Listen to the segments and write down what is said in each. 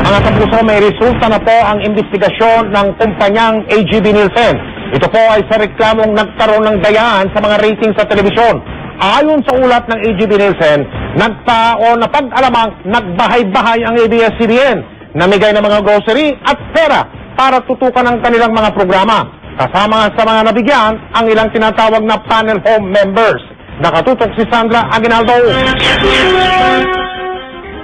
Mga kapuso, may resulta na po ang investigasyon ng kumpanyang AGB Nielsen. Ito po ay sa reklamong nagkaroon ng dayaan sa mga rating sa telebisyon. Ayon sa ulat ng AGB Nielsen, napag-alamang nagbahay-bahay ang ABS-CBN, namigay ng mga grocery at pera para tutukan ang kanilang mga programa. Kasama sa mga nabigyan ang ilang tinatawag na panel home members. Nakatutok si Sandra Aguinaldo.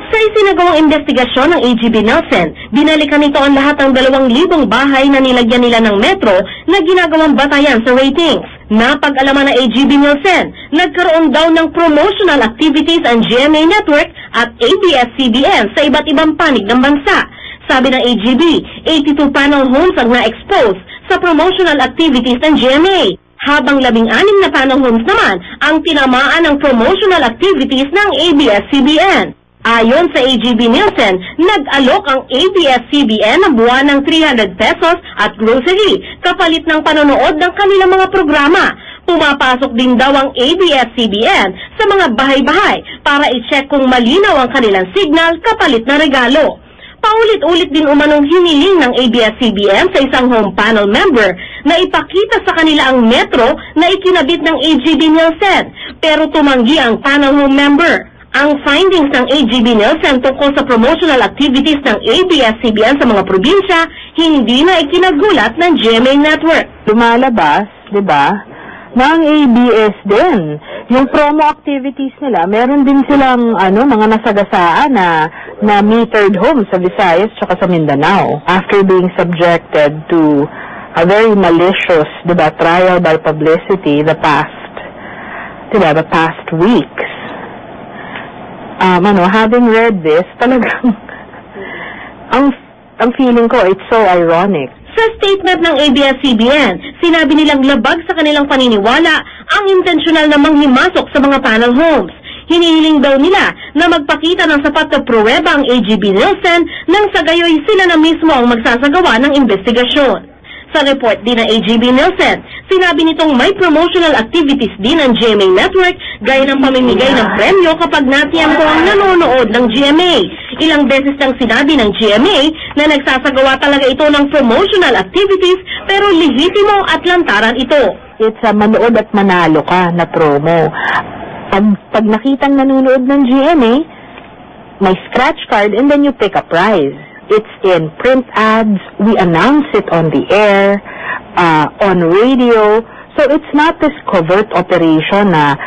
Sa isinagawang investigasyon ng AGB Nielsen, binalikan nito ang lahat ng 2,000 bahay na nilagyan nila ng metro na ginagawang batayan sa ratings. Napag-alaman ng AGB Nielsen, nagkaroon daw ng promotional activities ang GMA Network at ABS-CBN sa iba't ibang panig ng bansa. Sabi ng AGB, 82 panel homes ang na-expose sa promotional activities ng GMA, habang 16 na panel homes naman ang tinamaan ng promotional activities ng ABS-CBN. Ayon sa AGB Nielsen, nag-alok ang ABS-CBN ng buwan ng 300 pesos at grocery kapalit ng panonood ng kanilang mga programa. Pumapasok din daw ang ABS-CBN sa mga bahay-bahay para i-check kung malinaw ang kanilang signal kapalit na regalo. Paulit-ulit din umanong hiniling ng ABS-CBN sa isang home panel member na ipakita sa kanila ang metro na ikinabit ng AGB Nielsen, pero tumanggi ang panel home member. Ang findings ng AGB Nielsen tungkol sa promotional activities ng ABS-CBN sa mga probinsya, hindi na ikinagulat ng GMA Network. Lumalabas, di ba, na ang ABS din. Yung promo activities nila, meron din silang mga nasagasaan na metered homes sa Visayas at sa Mindanao after being subjected to a very malicious, di ba, trial by publicity the past weeks. Having read this, talagang ang feeling ko, it's so ironic. Sa statement ng ABS-CBN, sinabi nilang labag sa kanilang paniniwala ang intensyonal na manghimasok sa mga panel homes. Hinihiling daw nila na magpakita ng sapat na pruweba ang AGB Nielsen nang sa gayoy sila na mismo ang magsasagawa ng investigasyon. Sa report din ng AGB Nielsen, sinabi nitong may promotional activities din ang GMA Network gaya ng pamimigay ng premyo kapag natiyan ko ang nanonood ng GMA. Ilang beses nang sinabi ng GMA na nagsasagawa talaga ito ng promotional activities pero lehitimo at lantaran ito. It's a manood at manalo ka na promo. Pag nakitang nanonood ng GMA, may scratch card and then you pick a prize. It's in print ads, we announce it on the air, on radio. So it's not this covert operation na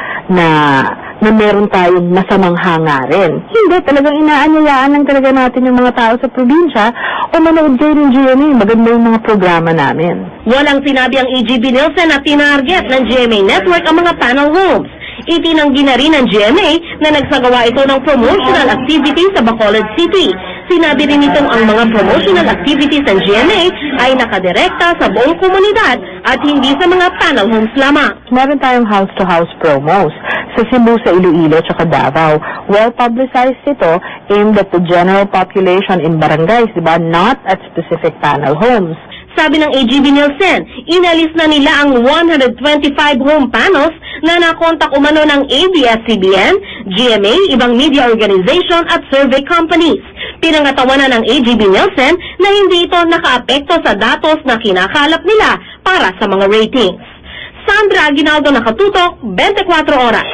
meron tayong masamang hangarin. Hindi, talagang inaanyayaan lang talaga natin yung mga tao sa probinsya o manood kayo ng GMA. Maganda yung mga programa namin. Walang sinabi ang AGB Nielsen na tinarget ng GMA Network ang mga panel homes. Itinanggi na rin ng GMA na nagsagawa ito ng promotional activities sa Bacolod City. Sinabi rin itong ang mga promotional activities ng GMA ay nakadirekta sa buong komunidad at hindi sa mga panel homes lamang. Meron tayong house-to-house promos sa Cebu, sa Iloilo, at Davao. Well-publicized ito aimed at the general population in barangays, diba? Not at specific panel homes. Sabi ng AGB Nielsen, inalis na nila ang 125 home panels na nakontak umano ng ABS-CBN, GMA, ibang media organization at survey companies. Pinangatawanan ng AGB Nielsen na hindi ito nakaapekto sa datos na kinakalap nila para sa mga ratings. Sandra Aguinaldo, Nakatutok, 24 Oras.